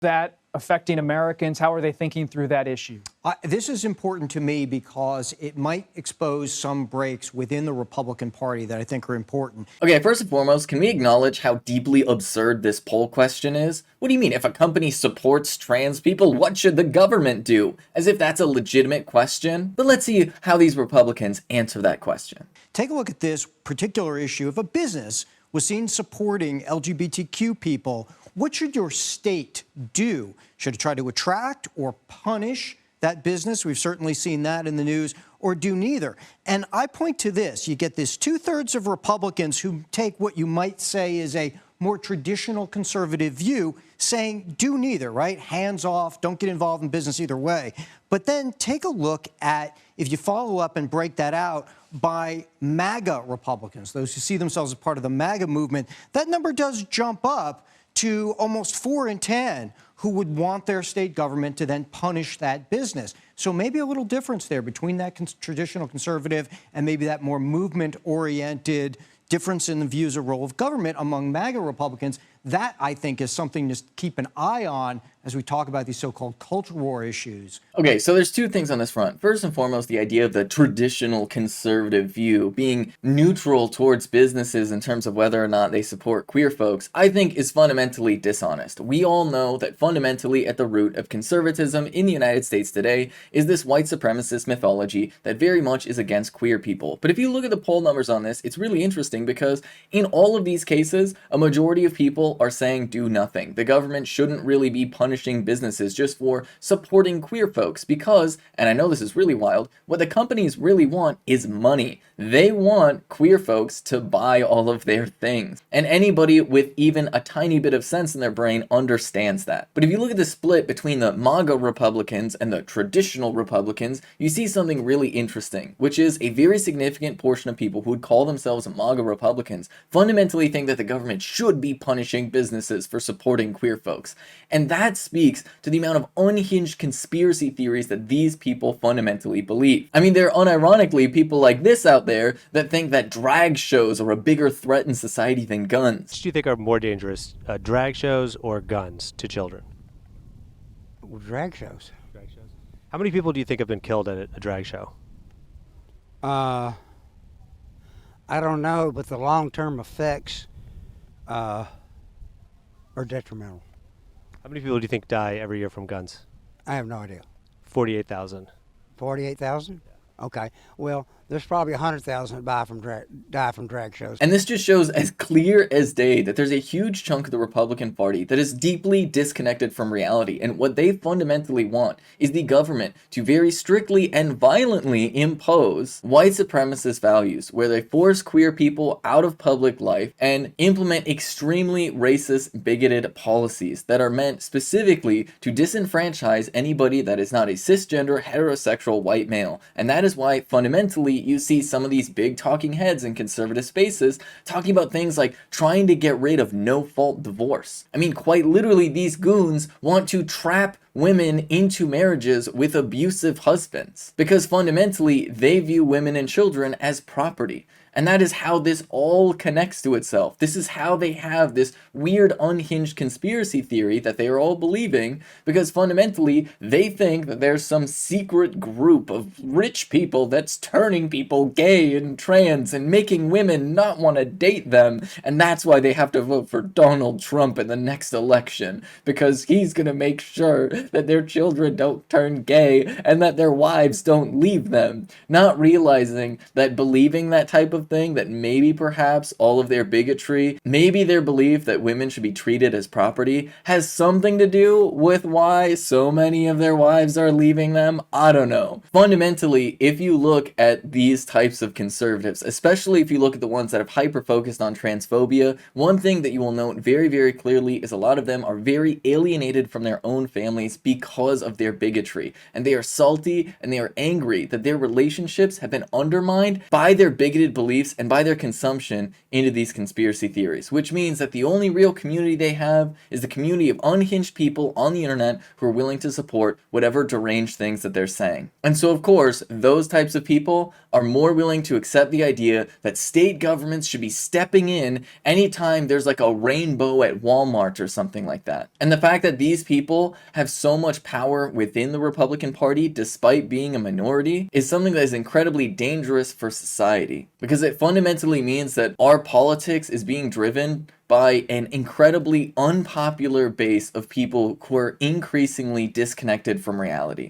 that affecting Americans? How are they thinking through that issue? This is important to me because it might expose some breaks within the Republican Party that I think are important. Okay, first and foremost, can we acknowledge how deeply absurd this poll question is? What do you mean, if a company supports trans people, what should the government do? As if that's a legitimate question. But let's see how these Republicans answer that question. Take a look at this particular issue. If a business was seen supporting LGBTQ people, what should your state do? Should it try to attract or punish that business? We've certainly seen that in the news. Or do neither? And I point to this. You get this 2/3 of Republicans who take what you might say is a more traditional conservative view, saying do neither, right? Hands off, don't get involved in business either way. But then take a look at, if you follow up and break that out by MAGA Republicans, those who see themselves as part of the MAGA movement, that number does jump up to almost 4 in 10 who would want their state government to then punish that business. So maybe a little difference there between that traditional conservative and maybe that more movement-oriented difference in the views of role of government among MAGA Republicans. That, I think, is something to keep an eye on as we talk about these so-called culture war issues. Okay, so there's two things on this front. First and foremost, the idea of the traditional conservative view being neutral towards businesses in terms of whether or not they support queer folks, I think is fundamentally dishonest. We all know that fundamentally at the root of conservatism in the United States today is this white supremacist mythology that very much is against queer people. But if you look at the poll numbers on this, it's really interesting because in all of these cases, a majority of people are saying do nothing. The government shouldn't really be punishing businesses just for supporting queer folks because, and I know this is really wild, what the companies really want is money. They want queer folks to buy all of their things. And anybody with even a tiny bit of sense in their brain understands that. But if you look at the split between the MAGA Republicans and the traditional Republicans, you see something really interesting, which is a very significant portion of people who would call themselves MAGA Republicans fundamentally think that the government should be punishing businesses for supporting queer folks. And that speaks to the amount of unhinged conspiracy theories that these people fundamentally believe. I mean, there are unironically people like this out there that think that drag shows are a bigger threat in society than guns. Which do you think are more dangerous, drag shows or guns to children? Drag shows. Drag shows. How many people do you think have been killed at a drag show? I don't know, but the long-term effects are detrimental. How many people do you think die every year from guns? I have no idea. 48,000. 48,000? Okay. Well, there's probably 100,000 that die from drag shows. And this just shows as clear as day that there's a huge chunk of the Republican Party that is deeply disconnected from reality. And what they fundamentally want is the government to very strictly and violently impose white supremacist values, where they force queer people out of public life and implement extremely racist, bigoted policies that are meant specifically to disenfranchise anybody that is not a cisgender, heterosexual white male. And that is why fundamentally you see some of these big talking heads in conservative spaces talking about things like trying to get rid of no-fault divorce. I mean, quite literally, these goons want to trap women into marriages with abusive husbands because fundamentally they view women and children as property. And that is how this all connects to itself. This is how they have this weird unhinged conspiracy theory that they are all believing, because fundamentally they think that there's some secret group of rich people that's turning people gay and trans and making women not want to date them. And that's why they have to vote for Donald Trump in the next election, because he's going to make sure that their children don't turn gay and that their wives don't leave them. Not realizing that believing that type of thing, that maybe perhaps all of their bigotry, maybe their belief that women should be treated as property has something to do with why so many of their wives are leaving them. I don't know. Fundamentally, if you look at these types of conservatives, especially if you look at the ones that have hyper-focused on transphobia, one thing that you will note very, very clearly is a lot of them are very alienated from their own families because of their bigotry. And they are salty and they are angry that their relationships have been undermined by their bigoted beliefs beliefs and by their consumption into these conspiracy theories, which means that the only real community they have is the community of unhinged people on the internet who are willing to support whatever deranged things that they're saying. And so, of course, those types of people are more willing to accept the idea that state governments should be stepping in anytime there's like a rainbow at Walmart or something like that. And the fact that these people have so much power within the Republican Party, despite being a minority, is something that is incredibly dangerous for society, because it fundamentally means that our politics is being driven by an incredibly unpopular base of people who are increasingly disconnected from reality.